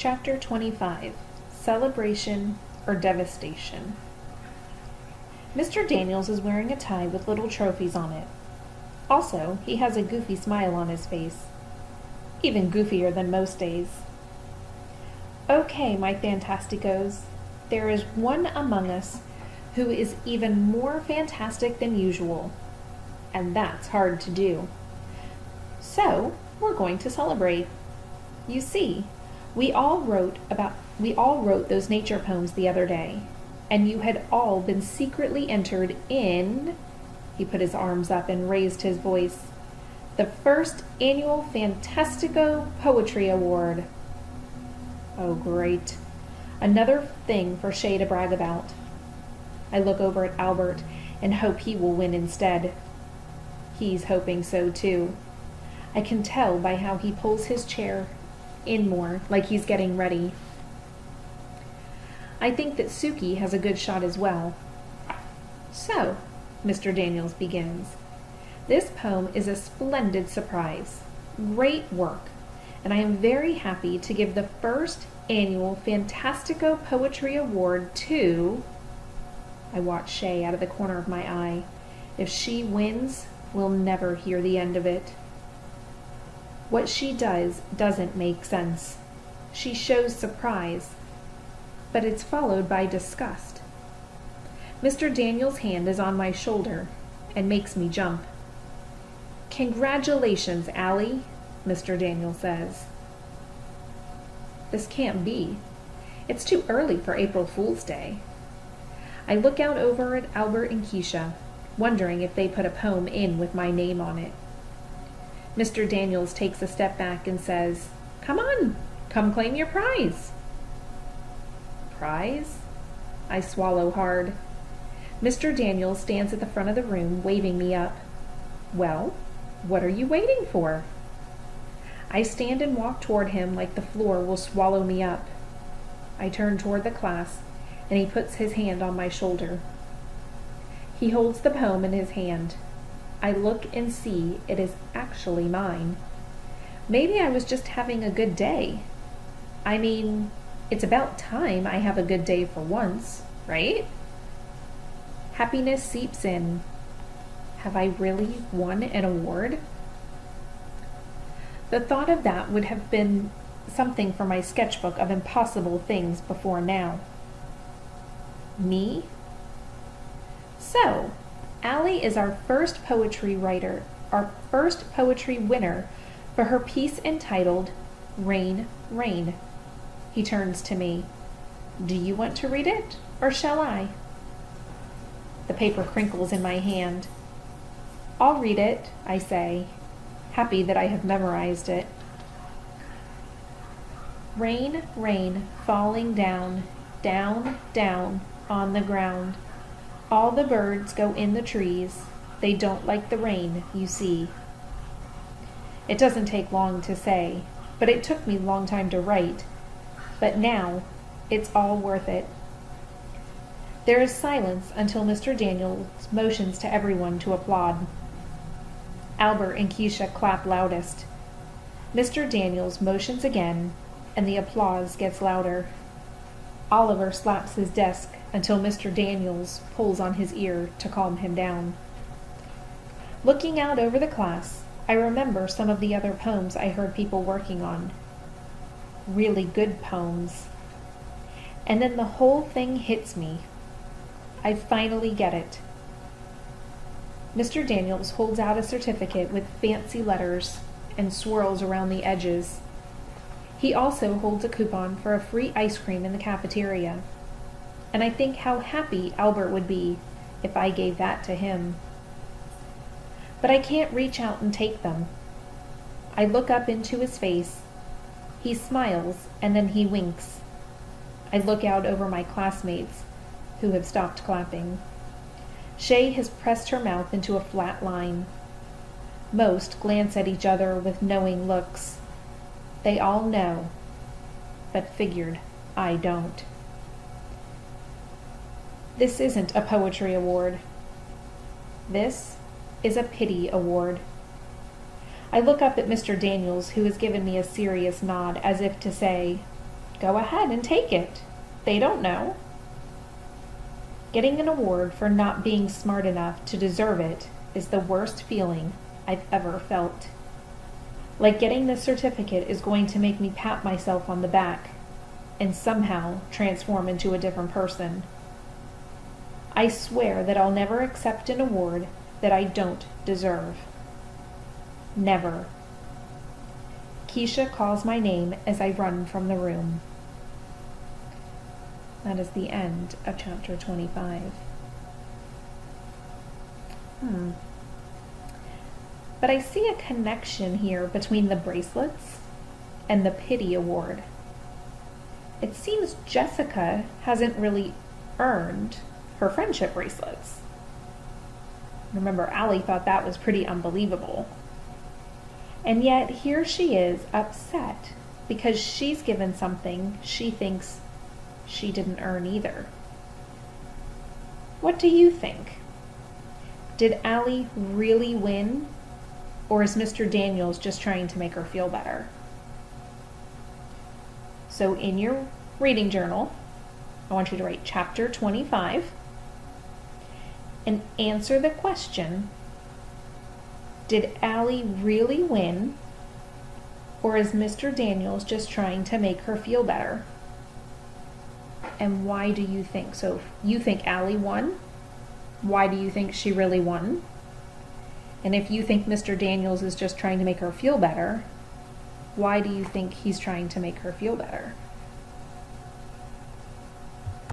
Chapter 25, Celebration or Devastation. Mr. Daniels is wearing a tie with little trophies on it. Also, he has a goofy smile on his face. Even goofier than most days. Okay, my Fantasticos, there is one among us who is even more fantastic than usual. And that's hard to do. So, we're going to celebrate. You see, we all wrote those nature poems the other day, and you had all been secretly entered in, he put his arms up and raised his voice, the first annual Fantastico Poetry Award. Oh, great. Another thing for Shay to brag about. I look over at Albert and hope he will win instead. He's hoping so too. I can tell by how he pulls his chair in more, like he's getting ready. I think that Suki has a good shot as well. So, Mr. Daniels begins. This poem is a splendid surprise. Great work. And I am very happy to give the first annual Fantastico Poetry Award to... I watch Shay out of the corner of my eye. If she wins, we'll never hear the end of it. What she does doesn't make sense. She shows surprise, but it's followed by disgust. Mr. Daniels' hand is on my shoulder and makes me jump. Congratulations, Allie, Mr. Daniels says. This can't be. It's too early for April Fool's Day. I look out over at Albert and Keisha, wondering if they put a poem in with my name on it. Mr. Daniels takes a step back and says, "Come on, come claim your prize." Prize? I swallow hard. Mr. Daniels stands at the front of the room, waving me up. Well, what are you waiting for? I stand and walk toward him like the floor will swallow me up. I turn toward the class, and he puts his hand on my shoulder. He holds the poem in his hand. I look and see it is actually mine. Maybe I was just having a good day. I mean, it's about time I have a good day for once, right? Happiness seeps in. Have I really won an award? The thought of that would have been something for my sketchbook of impossible things before now. Me? So, Allie is our first poetry writer, our first poetry winner for her piece entitled Rain, Rain. He turns to me. Do you want to read it, or shall I? The paper crinkles in my hand. I'll read it, I say, happy that I have memorized it. Rain, rain, falling down, down, down, on the ground. All the birds go in the trees. They don't like the rain, you see. It doesn't take long to say, but it took me a long time to write. But now, it's all worth it. There is silence until Mr. Daniels motions to everyone to applaud. Albert and Keisha clap loudest. Mr. Daniels motions again, and the applause gets louder. Oliver slaps his desk until Mr. Daniels pulls on his ear to calm him down. Looking out over the class, I remember some of the other poems I heard people working on. Really good poems. And then the whole thing hits me. I finally get it. Mr. Daniels holds out a certificate with fancy letters and swirls around the edges. He also holds a coupon for a free ice cream in the cafeteria. And I think how happy Albert would be if I gave that to him. But I can't reach out and take them. I look up into his face. He smiles and then he winks. I look out over my classmates, who have stopped clapping. Shay has pressed her mouth into a flat line. Most glance at each other with knowing looks. They all know, but figured I don't. This isn't a poetry award. This is a pity award. I look up at Mr. Daniels, who has given me a serious nod, as if to say, Go ahead and take it. They don't know. Getting an award for not being smart enough to deserve it is the worst feeling I've ever felt. Like getting this certificate is going to make me pat myself on the back and somehow transform into a different person. I swear that I'll never accept an award that I don't deserve. Never. Keisha calls my name as I run from the room. That is the end of chapter 25. But I see a connection here between the bracelets and the pity award. It seems Jessica hasn't really earned her friendship bracelets. Remember, Allie thought that was pretty unbelievable. And yet here she is upset because she's given something she thinks she didn't earn either. What do you think? Did Allie really win? Or is Mr. Daniels just trying to make her feel better? So in your reading journal, I want you to write chapter 25 and answer the question, did Allie really win? Or is Mr. Daniels just trying to make her feel better? And why do you think? So if you think Allie won, why do you think she really won? And if you think Mr. Daniels is just trying to make her feel better, why do you think he's trying to make her feel better?